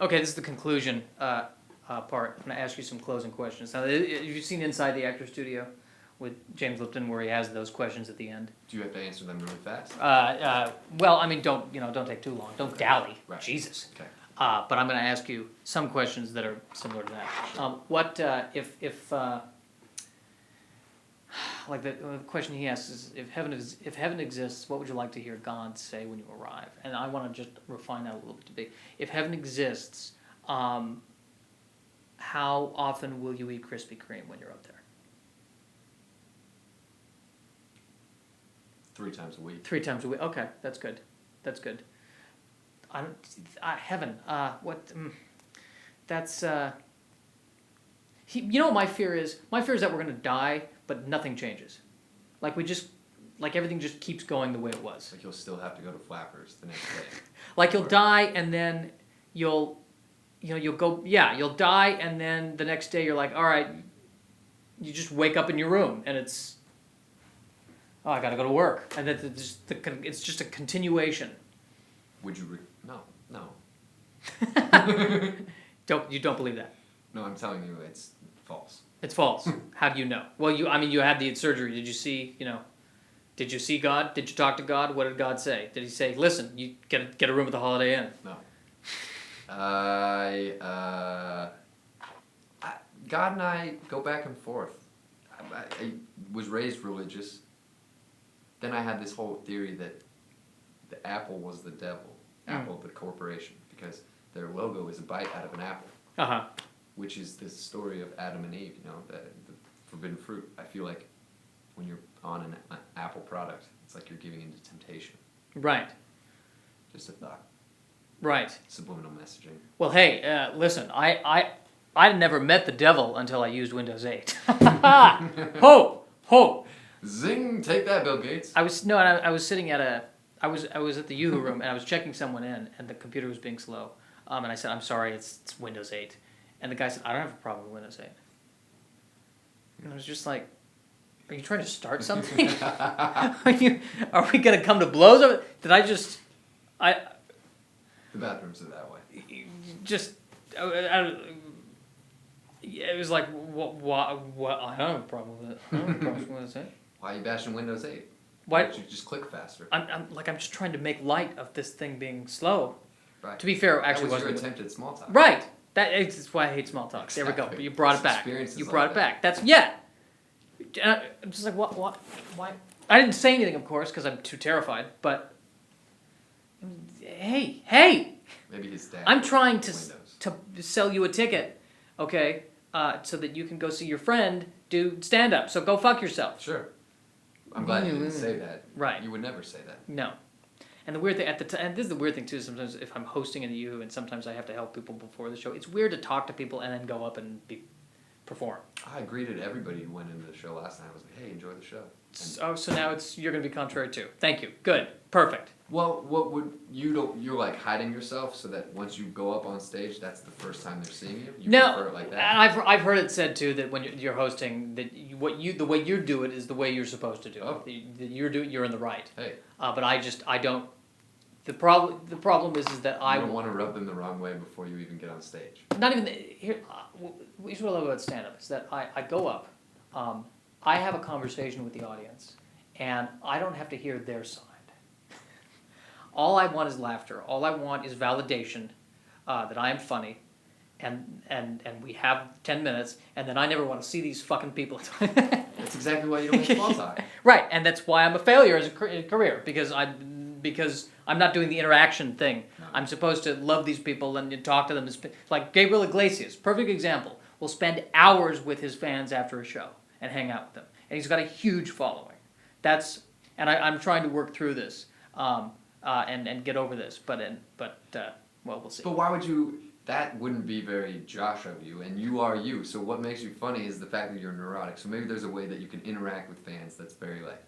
Okay, this is the conclusion part. I'm going to ask you some closing questions. Now, you've seen Inside the Actor Studio with James Lipton, where he has those questions at the end. Do you have to answer them really fast? Well, I mean, don't take too long. Don't dally. Right. Jesus. Okay. But I'm going to ask you some questions that are similar to that. What if like the question he asks is, if heaven exists, what would you like to hear God say when you arrive? And I want to just refine that a little bit to be, if heaven exists, how often will you eat Krispy Kreme when you're up there? 3 times a week. 3 times a week. Okay, that's good. That's good. Heaven. That's. You know what my fear is? My fear is that we're gonna die, but nothing changes. Like everything just keeps going the way it was. Like you'll still have to go to Flappers the next day. Like you'll die and then you'll go. Yeah, you'll die and then the next day you're like, all right. You just wake up in your room and it's. Oh, I gotta go to work, and it's just a continuation. Would you? No. You don't believe that? No, I'm telling you, it's false. It's false. How do you know? Well, you had the surgery. Did you see? Did you see God? Did you talk to God? What did God say? Did He say, "Listen, you get a room at the Holiday Inn"? No. God and I go back and forth. I was raised religious. Then I had this whole theory that the apple was the devil, Apple the corporation, because their logo is a bite out of an apple. Uh-huh. Which is the story of Adam and Eve, the forbidden fruit. I feel like when you're on an Apple product, it's like you're giving into temptation. Right. Just a thought. Right. Subliminal messaging. Well, hey, listen, I never met the devil until I used Windows 8. Ho! Zing! Take that, Bill Gates. I was sitting at I was at the Yoo-hoo room and I was checking someone in and the computer was being slow. And I said, I'm sorry, it's Windows 8. And the guy said, I don't have a problem with Windows 8. And I was just like, are you trying to start something? Are we going to come to blows? Did I just... The bathrooms are that way. Just... it was like, what? I don't have a problem with it. I don't have a problem with Windows 8. Why are you bashing Windows 8? Why? Why don't you just click faster? I'm just trying to make light of this thing being slow. Right. To be fair, actually, that was your attempt at small talk. Right. That's why I hate small talk. Exactly. There we go. You brought it back. You brought it back. That's I'm just like, what? Why? I didn't say anything, of course, because I'm too terrified. But hey! Maybe his dad. I'm trying to sell you a ticket, okay, so that you can go see your friend do stand up. So go fuck yourself. Sure. I'm glad you didn't say that. Right. You would never say that. No. And the weird thing and this is the weird thing too. Sometimes if I'm hosting in the U, and sometimes I have to help people before the show. It's weird to talk to people and then go up and perform. I greeted everybody who went into the show last night. I was like, "Hey, enjoy the show." So now you're going to be contrary too. Thank you. Good. Perfect. Well, what would you're like hiding yourself so that once you go up on stage, that's the first time they're seeing you. You prefer it like that. And I've heard it said too that when you're hosting that the way you do it is the way you're supposed to do it. Oh. You're in the right. Hey. But I don't. The problem is that I don't want to rub them the wrong way before you even get on stage. Not even here. Here's what I love about stand-up is that I go up, I have a conversation with the audience, and I don't have to hear their side. All I want is laughter. All I want is validation that I am funny, and we have 10 minutes, and then I never want to see these fucking people. That's exactly why you don't make small talk. Right, and that's why I'm a failure as a career because I'm not doing the interaction thing. No. I'm supposed to love these people and talk to them. Like Gabriel Iglesias, perfect example, will spend hours with his fans after a show and hang out with them. And he's got a huge following. I'm trying to work through this and get over this. But we'll see. But why would you... That wouldn't be very Josh of you, and you are you. So what makes you funny is the fact that you're neurotic. So maybe there's a way that you can interact with fans that's very like...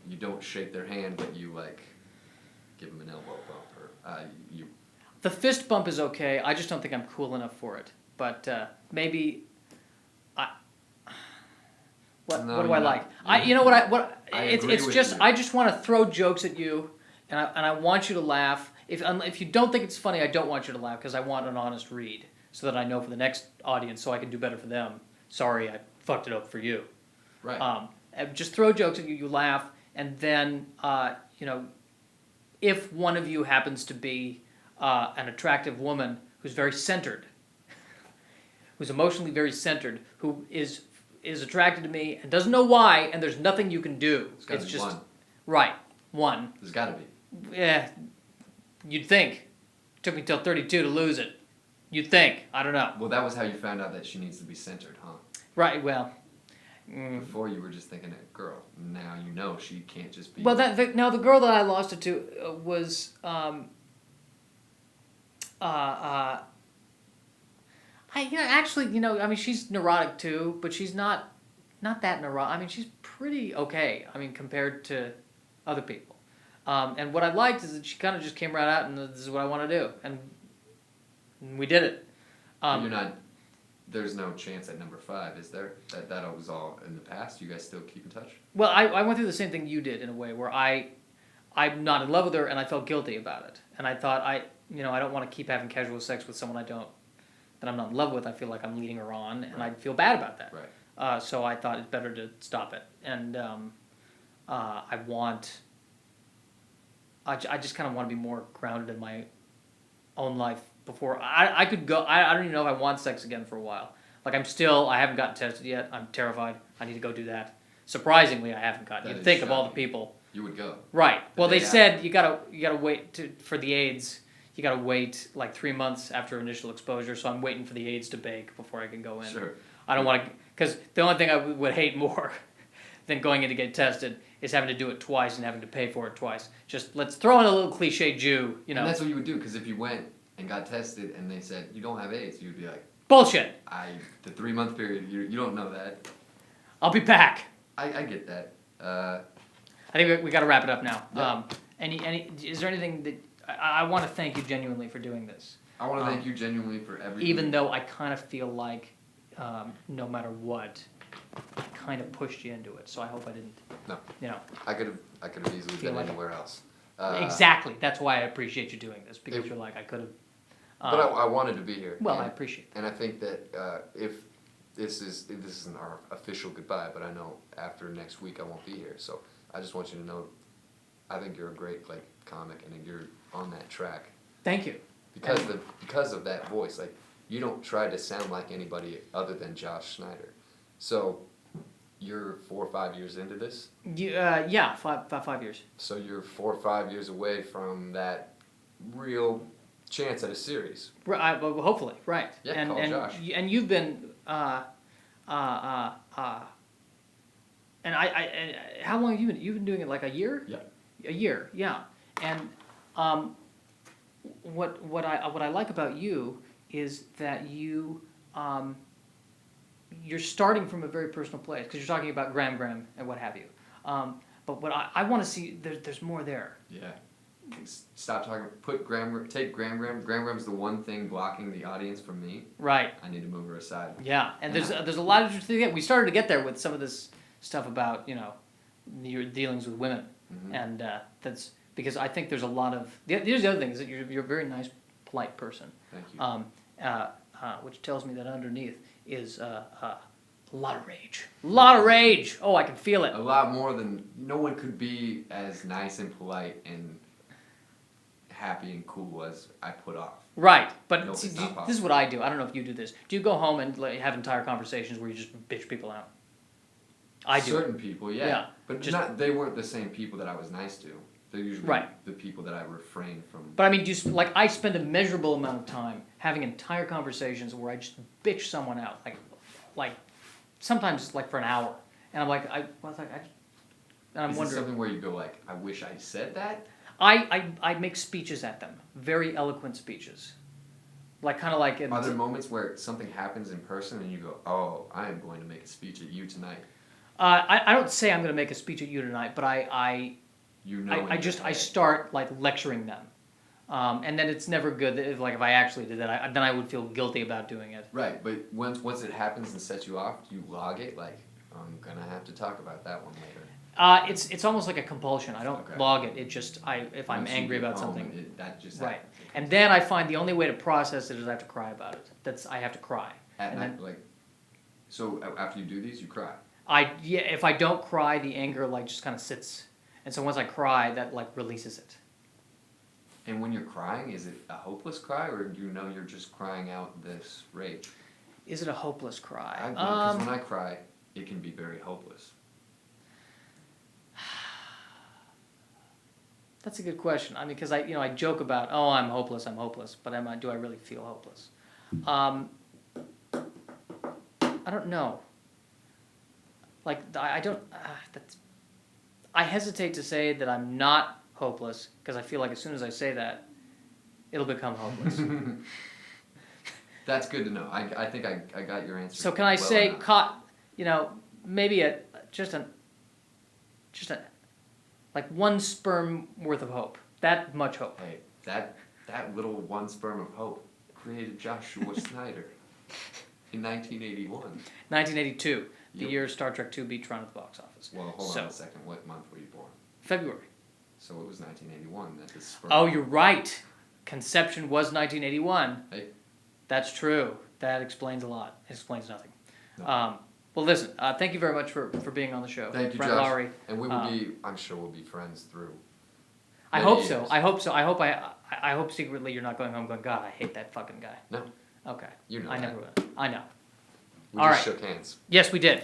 You don't shake their hand, but you like give them an elbow bump, or you. The fist bump is okay. I just don't think I'm cool enough for it. But maybe. What do I like? It's just I just want to throw jokes at you, and I want you to laugh, if you don't think it's funny, I don't want you to laugh because I want an honest read so that I know for the next audience so I can do better for them. Sorry, I fucked it up for you. Right. And just throw jokes at you, you laugh, and then if one of you happens to be an attractive woman who's very centered, who's emotionally very centered, who is attracted to me and doesn't know why, and there's nothing you can do. It's just one. Right, one. There's got to be. Yeah, you'd think. Took me till 32 to lose it. You'd think. I don't know. Well, that was how you found out that she needs to be centered, huh? Right. Well. Before you were just thinking a girl. Now you know she can't just be. Well, now the girl that I lost it to was I mean, she's neurotic too, but she's not that neurotic. I mean, she's pretty okay. I mean, compared to other people. And what I liked is that she kind of just came right out and this is what I want to do, and we did it. You're not. There's no chance at number 5, is there? That was all in the past. You guys still keep in touch? Well, I went through the same thing you did in a way where I'm not in love with her and I felt guilty about it, and I thought I don't want to keep having casual sex with someone that I'm not in love with. I feel like I'm leading her on, and Right. I feel bad about that. Right. So I thought it's better to stop it, and I just kind of want to be more grounded in my own life before I could go. I don't even know if I want sex again for a while. Like I haven't gotten tested yet. I'm terrified. I need to go do that. Surprisingly, I haven't gotten. That You'd is think of all the shocking. people. You would go. Right. Well, they day said you gotta wait for the AIDS. You gotta wait like 3 months after initial exposure. So I'm waiting for the AIDS to bake before I can go in. Sure. I don't want to, because the only thing I would hate more than going in to get tested is having to do it twice and having to pay for it twice. Just let's throw in a little cliche Jew, And that's what you would do, because if you went and got tested and they said you don't have AIDS, you'd be like, bullshit. the 3-month period, you don't know that. I'll be back. I get that. I think we got to wrap it up now. Yeah. Is there anything that I want to thank you genuinely for doing this? I want to thank you genuinely for everything. Even though I kind of feel like no matter what, I kind of pushed you into it. So I hope I didn't. No. You know. I could have easily Feel been like anywhere else. Exactly. That's why I appreciate you doing this, because It- you're like I could have. But I wanted to be here. Well, and, I appreciate that. And I think that if this isn't our official goodbye, but I know after next week I won't be here. So I just want you to know, I think you're a great comic, and you're on that track Thank you. because of that voice. Like, you don't try to sound like anybody other than Josh Schneider. So you're 4 or 5 years into this. Yeah, about 5 years. So you're 4 or 5 years away from that real chance at a series. Right. Well, hopefully, right. Yeah, call Josh. And you've been and how long have you been? You've been doing it like a year? Yeah. A year, yeah. And what I like about you is that you're starting from a very personal place, because you're talking about Graham and what have you. But what I want to see, there's more there. Yeah. Stop talking. Take Graham. Graham's the one thing blocking the audience from me. Right. I need to move her aside. Yeah, and there's a lot of interesting things. We started to get there with some of this stuff about your dealings with women, and that's because I think there's a lot of. Here's the other thing, is that you're a very nice, polite person. Thank you. Which tells me that underneath is a lot of rage. A lot of rage. Oh, I can feel it. A lot more than no one could be as nice and polite and happy and cool as I put off. Right, but No, see, it's not this is what I do. I don't know if you do this. Do you go home and have entire conversations where you just bitch people out? I do. Certain people, yeah. Yeah, But just- they weren't the same people that I was nice to. They're usually Right. the people that I refrain from. But I mean, I spend a measurable amount of time having entire conversations where I just bitch someone out, like sometimes like for an hour, and I'm like, and I'm Is it wondering. something where you go like, I wish I said that? I make speeches at them, very eloquent speeches, like kind of like. Are there moments where something happens in person and you go, oh, I am going to make a speech at you tonight? I don't say I'm going to make a speech at you tonight, but I start like lecturing them, and then it's never good. If I actually did that, then I would feel guilty about doing it. Right, but once it happens and sets you off, you log it like, I'm gonna have to talk about that one later. It's almost like a compulsion. I don't Okay. log it. It just if I'm Once you angry get about home, something, that just right. happens. It And comes then I find the only way to process it is I have to cry about it. I have to cry. at And night, then like, so after you do these, you cry. if I don't cry, the anger like just kind of sits, and so once I cry, that like releases it. And when you're crying, is it a hopeless cry, or do you know you're just crying out this rage? Is it a hopeless cry? Because when I cry, it can be very hopeless. That's a good question. I mean, because I joke about, oh, I'm hopeless, but do I really feel hopeless? I don't know. Like I don't. I hesitate to say that I'm not hopeless because I feel like as soon as I say that, it'll become hopeless. That's good to know. I think I got your answer. So can I say, maybe just a like one sperm worth of hope. That much hope. Hey, that little one sperm of hope created Joshua Snyder in 1981. 1982, the Yep. year Star Trek II beat Tron at the box office. Well, hold on a second. What month were you born? February. So it was 1981 that this sperm. Oh, you're right. Conception was 1981. Hey. That's true. That explains a lot. It explains nothing. No. Well, listen. Thank you very much for being on the show. Thank you, Brent Josh. Lowry. And we will be. I'm sure we'll be friends through. I many hope years. so. I hope so. I hope secretly you're not going home going, God, I hate that fucking guy. No. Okay. You know I that. never will. I know. We All just right. shook hands. Yes, we did.